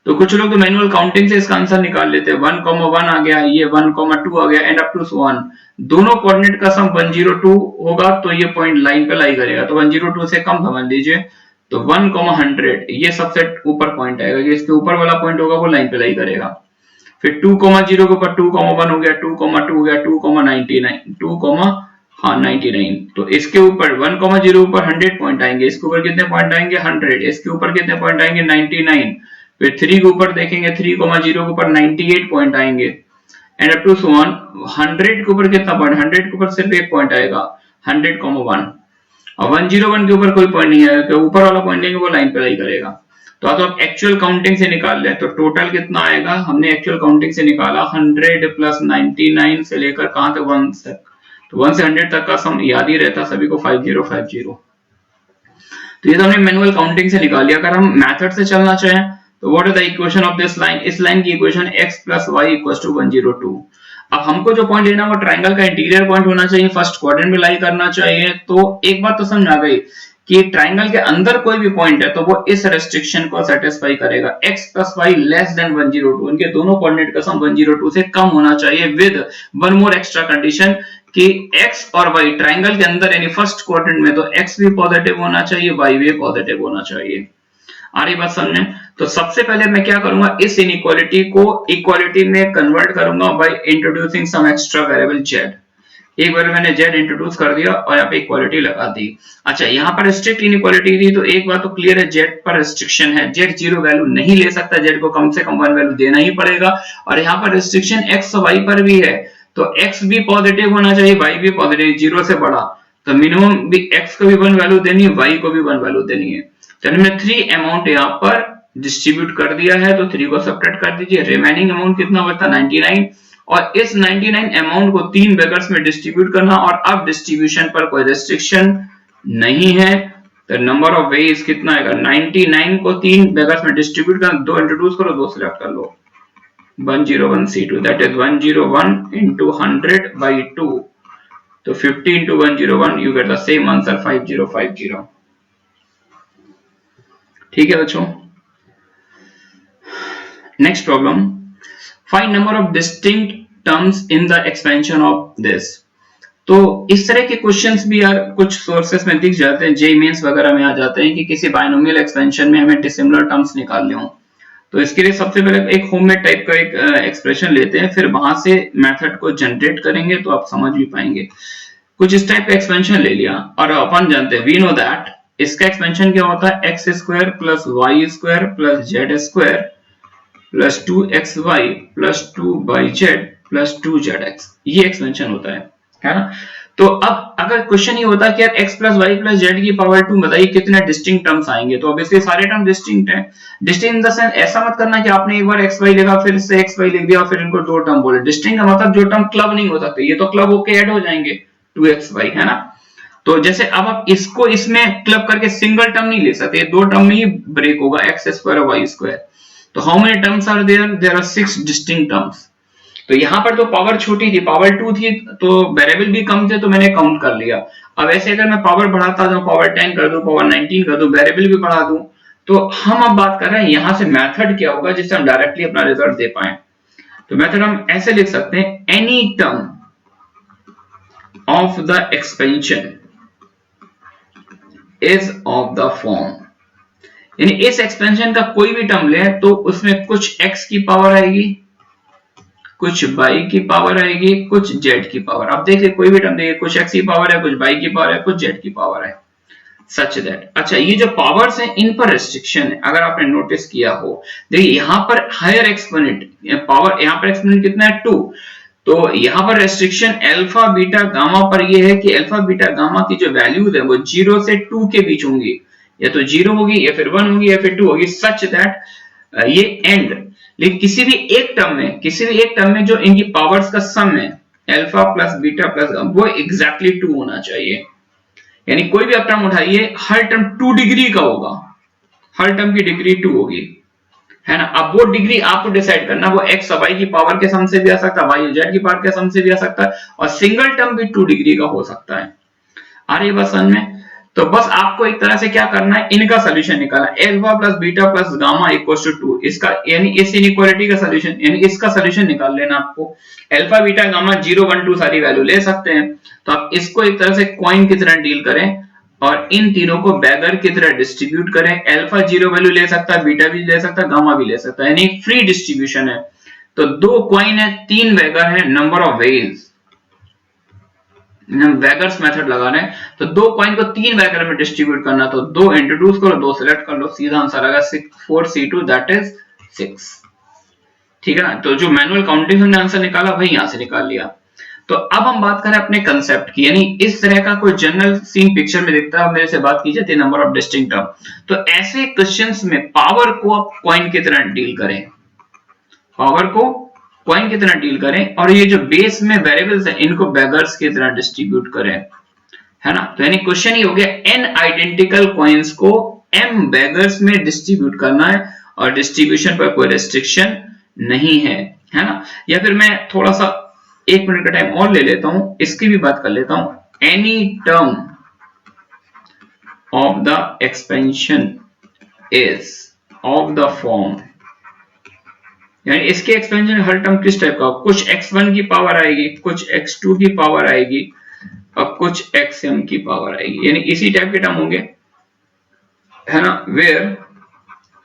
तो कुछ लोग तो मैनुअल काउंटिंग से इसका आंसर निकाल लेते हैं, 1, 1 आ गया, ये 1, 2 आ गया, एंड अप टू 1, दोनों कोऑर्डिनेट का सम 102 होगा, तो ये पॉइंट लाइन पे लाई करेगा, तो 102 से कम समझ लीजिए, तो 1, 100 ये सबसे ऊपर पॉइंट आएगा, ये इसके ऊपर वाला पॉइंट होगा वो लाइन पे लाई करेगा। फिर 2, 0 के ऊपर 2, 1 हो गया, 2, 2 हो गया, 2, 99, 2, 99, तो इसके ऊपर 1, 0 ऊपर 100 पॉइंट आएंगे, इसके ऊपर कितने पॉइंट आएंगे 100, इसके ऊपर कितने पॉइंट आएंगे 99, फिर 3 के ऊपर देखेंगे 3, 0 के ऊपर 98 पॉइंट आएंगे, एंड अप टू 100 के ऊपर कितना पॉइंट, 100 के ऊपर सिर्फ एक पॉइंट आएगा 100, 1 और 101 के ऊपर कोई पॉइंट नहीं आएगा, ऊपर वाला पॉइंट लेंगे वो लाइन पे लाई करेगा। तो आप एक्चुअल काउंटिंग से निकाल लें, तो टोटल कितना आएगा, हमने एक्चुअल काउंटिंग से निकाला 100 प्लस 99 से लेकर कहां तक 1 तक, तो 1 से 100 तक का सम याद ही रहता सभी को 5050। तो ये तो हमने मैनुअल काउंटिंग से निकाल लिया। अगर हम मेथड से चलना चाहें तो what is the equation of this line, इस लाइन की equation x plus y equals to 102। अब हमको जो पॉइंट लेना वो ट्रायंगल का इंटीरियर पॉइंट होना चाहिए, फर्स्ट क्वाड्रेंट में लाई करना चाहिए। तो एक बात तो समझ आ गई कि ट्रायंगल के अंदर कोई भी पॉइंट है तो वो इस रेस्ट्रिक्शन को सेटिस्फाई करेगा, x plus y less than 102, उनके दोनों कोऑर्डिनेट का सम 102 से कम होना चाहिए, with one more extra condition कि x और y ट्रायंगल के अंदर यानी फर्स्ट क्वाड्रेंट में तो x भी पॉजिटिव होना चाहिए, y भी पॉजिटिव होना चाहिए। आ रही बात समझने? तो सबसे पहले मैं क्या करूंगा, इस इनइक्वालिटी को इक्वालिटी में कन्वर्ट करूंगा by introducing some extra variable z। एक बार मैंने z इंट्रोड्यूस कर दिया और यहाँ पे इक्वालिटी लगा दी। अच्छा यहाँ पर स्ट्रिक्ट इनइक्वालिटी थी, तो एक बात तो क्लियर है, z पर रिस्ट्रिक्शन है, z जीरो वैल्यू नहीं ले सकता, z को कम से कम 1 वैल्यू देना ही पड़ेगा। और यहाँ पर रिस्ट्रिक्शन x और y पर भी है, तो x भी पॉजिटिव होना चाहिए, y भी पॉजिटिव, जीरो से बड़ा, तो मिनिमम भी x को भी 1 वैल्यू देनी है, y को भी 1 वैल्यू देनी है। तो हमने 3 अमाउंट यहाँ पर डिस्ट्रीब्यूट कर दिया है, तो 3 को सब्ट्रैक्ट कर दीजिए, रिमेनिंग अमाउंट कितना बचता 99, और इस 99 अमाउंट को 3 ब्रैकेट्स में डिस्ट्रीब्यूट करना। और अब डिस्ट्रीब्यूशन पर कोई रेस्ट्रिक्शन नहीं है, तो नंबर ऑफ वेज कितना आएगा 99 को 3 ब्रैकेट्स में डिस्ट्रीब्यूट करना, 2 इंट्रोड्यूस करो, 2 सिलेक्ट कर लो, 101c2 that is 101 into 100 by 2, तो 50 into 101 you get the same answer 5050। ठीक है बच्चों। Next problem, find number of distinct terms in the expansion of this. तो इस तरह के क्वेश्चंस भी यार कुछ सोर्सेस में दिख जाते हैं, जेईई मेंस वगैरह में आ जाते हैं कि किसी बायनोमियल एक्सपेंशन में हमें डिसिमिलर टर्म्स निकालने हो। तो इसके लिए सबसे पहले एक होममेड टाइप का एक एक्सप्रेशन लेते हैं, फिर वहां से मेथड को जनरेट करेंगे तो आप समझ भी पाएंगे। कुछ इस टाइप का एक्सपेंशन ले लिया और अपन जानते हैं, वी नो दैट इसका एक्सपेंशन क्या होता है, x square plus y square plus z square plus 2xy plus 2yz plus 2zx, ये एक्सपेंशन होता है ना। तो अब अगर क्वेश्चन ये होता है कि यार x plus y plus z की पावर 2 बताइए कितने डिस्टिंक्ट टर्म्स आएंगे, तो ऑब्वियसली सारे टर्म डिस्टिंक्ट हैं। डिस्टिंक्ट इन द सेंस ऐसा मत करना कि आपने एक बार एक्स वाई लिखा फिर से एक्स वाई लिख दिया फिर इनको दो टर्म बोले। डिस्टिंक्ट का मतलब जो टर्म क्लब नहीं हो सकते, ये तो क्लब होके ऐड हो जाएंगे 2xy, है ना। तो जैसे अब आप इसको इसमें क्लब करके सिंगल टर्म नहीं ले सकते, दो टर्म में ही ब्रेक होगा, एक्स स्क्वायर और वाई स्क्वायर। तो how many terms are there, there are 6 distinct terms. तो यहां पर तो पावर छोटी थी, पावर 2 थी, तो वेरिएबल भी कम थे, तो मैंने काउंट कर लिया। अब ऐसे अगर मैं पावर बढ़ाता जाऊं, पावर 10 कर दूं, पावर 19 कर दूं, वेरिएबल भी बढ़ा दूं, तो हम अब बात कर रहे हैं यहां से मेथड क्या होगा जिससे हम डायरेक्टली अपना रिजल्ट दे पाए। तो मेथड हम ऐसे लिख सकते हैं, any term of the expansion is of the form, यानी इस एक्सपेंशन का कोई भी टर्म ले तो उसमें कुछ x की पावर आएगी, कुछ y की पावर आएगी, कुछ z की पावर। आप देखिए कोई भी टर्म देखिए, कुछ x की पावर है, कुछ y की पावर है, कुछ z की पावर है, सच दैट। अच्छा, ये जो पावर्स हैं इन पर रेस्ट्रिक्शन है, अगर आपने नोटिस किया हो। देखिए यहाँ पर हायर एक्सपोनेंट पावर, यहाँ पर एक्सपोनेंट कितना है 2, तो यहाँ पर रेस्ट्रिक्शन अल्फा बीटा गामा पर ये है कि अल्फा बीटा गामा की जो वैल्यूज है वो 0 से 2 के बीच होंगी, या तो 0 होगी या फिर 1 होगी या फिर 2 होगी, सच दैट ये एंड। लेकिन किसी भी एक टर्म में जो इनकी पावर्स का सम है अल्फा प्लस बीटा प्लस वो एग्जैक्टली 2 होना चाहिए। यानी कोई भी आप टर्म उठाइए, हर टर्म 2 डिग्री का होगा, हर टर्म की डिग्री 2 होगी, है ना। अब वो डिग्री आपको डिसाइड करना, वो x और y की पावर के सम से भी आ सकता है, y और z की पावर के सम से भी आ सकता है, और सिंगल टर्म भी 2 डिग्री का हो सकता है। आ रही बस समझ में। तो बस आपको एक तरह से क्या करना है, इनका सॉल्यूशन निकालना, alpha plus beta plus gamma equals to 2, इसका यानी इस इनइक्वालिटी का सॉल्यूशन, यानी इसका सॉल्यूशन निकाल लेना आपको। अल्फा बीटा गामा 0 1 2 सारी वैल्यू ले सकते हैं, तो आप इसको एक तरह से कॉइन की तरह डील करें और इन तीनों को बैगर की तरह डिस्ट्रीब्यूट करें। अल्फा 0 वैल्यू ले सकता है, बीटा भी ले सकता है, गामा भी ले सकता है, यानी फ्री डिस्ट्रीब्यूशन है। तो 2 कॉइन है, 3 बैगर है, नंबर ऑफ वेज, हम वैगर्स मेथड लगा रहे हैं। तो 2 कॉइन को 3 वैगर में डिस्ट्रीब्यूट करना, तो 2 इंट्रोड्यूस करो, 2 सिलेक्ट कर लो, सीधा आंसर आएगा 4c2 दैट इज 6। ठीक है ना। तो जो मैनुअल काउंटिंग हमने आंसर निकाला वही यहां से निकाल लिया। तो अब हम बात करें अपने कंसेप्ट की, यानी इस तरह का कोई जनरल सीन पिक्चर में दिखता है, मेरे से बात की जाती है नंबर ऑफ डिस्टिंक्ट टर्म, तो ऐसे क्वेश्चंस में पावर को आप कॉइन की तरह डील करें, पावर को कॉइन की तरह डील करें, और ये जो बेस में वेरिएबल्स हैं इनको बैगर्स की तरह डिस्ट्रीब्यूट करें, है ना। तो यानी क्वेश्चन ही हो गया, n आइडेंटिकल कॉइन्स को m बैगर्स में डिस्ट्रीब्यूट करना है और डिस्ट्रीब्यूशन पर कोई रेस्ट्रिक्शन नहीं है ना। या फिर मैं थोड़ा सा 1 मिनट का टाइम और ले लेता हूं, इसकी भी बात कर लेता हूं, any term of the expansion is of the form, यानी इसके एक्सपेंशन हर टर्म किस टाइप का, कुछ x1 की पावर आएगी, कुछ x2 की पावर आएगी और कुछ xm की पावर आएगी, यानी इसी टाइप के टर्म होंगे, है ना। वेयर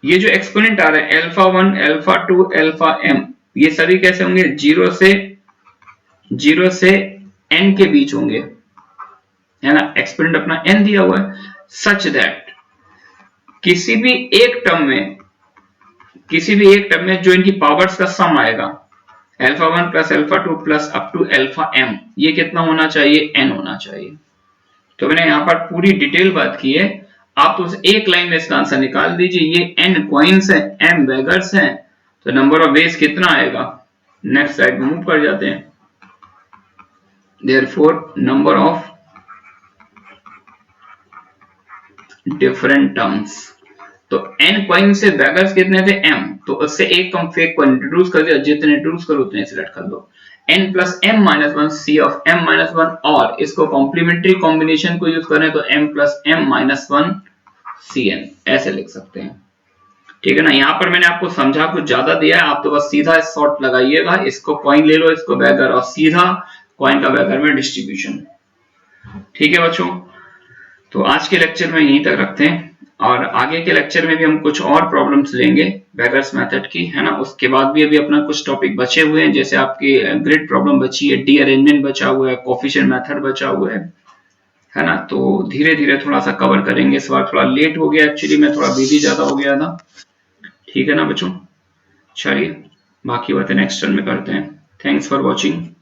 ये जो एक्सपोनेंट आ रहा है अल्फा 1 अल्फा 2 अल्फा m, ये सभी कैसे होंगे, 0 से n के बीच होंगे, है ना। एक्सपोनेंट अपना n दिया हुआ है, सच दैट किसी भी एक टर्म में जो इनकी पावर्स का सम आएगा alpha 1 plus alpha 2 plus up to alpha m, ये कितना होना चाहिए, n होना चाहिए। तो मैंने यहां पर पूरी डिटेल बात की है, आप तो एक लाइन में इसका आंसर निकाल दीजिए। ये n कॉइन्स है, m बैगर्स हैं, तो नंबर ऑफ वेज कितना आएगा, नेक्स्ट स्लाइड में मूव कर जाते हैं। Therefore number of different terms, तो n कॉइन से बैगर्स कितने थे, m, तो उससे एक कम फेक को इंट्रोड्यूस कर दिया, जितने इंट्रोड्यूस करो उतने सिलेक्ट कर दो, n plus m minus 1 c of m minus 1, और इसको कॉम्प्लीमेंट्री कॉम्बिनेशन को यूज करें तो m plus m minus 1 cn, ऐसे लिख सकते हैं। ठीक है ना। यहाँ पर मैंने आपको समझा कुछ ज्यादा दिया है, आप तो बस सीधा शॉर्ट लगाइएगा, इसको कॉइन ले लो, इसको बैगर, और सीधा कॉइन का बैगर में डिस्ट्रीब्यूशन। ठीक है बच्चों, तो आज के लेक्चर में यहीं तक रखते हैं, और आगे के लेक्चर में भी हम कुछ और प्रॉब्लम्स लेंगे बैगर्स मेथड की, है ना। उसके बाद भी अभी अपना कुछ टॉपिक बचे हुए हैं, जैसे आपकी ग्रिड प्रॉब्लम बची है, डी अरेंजमेंट बचा हुआ है, कोफिशिएंट मेथड बचा हुआ है है ना। तो धीरे धीरे थोड़ा सा कवर करेंगे, इस बार थोड़ा लेट हो गया, एक्चुअली मैं थोड़ा बिजी ज्यादा हो गया था। ठीक है ना बच्चों, चलिए बाकी बातें नेक्स्ट टर्न में करते हैं। Thanks for watching.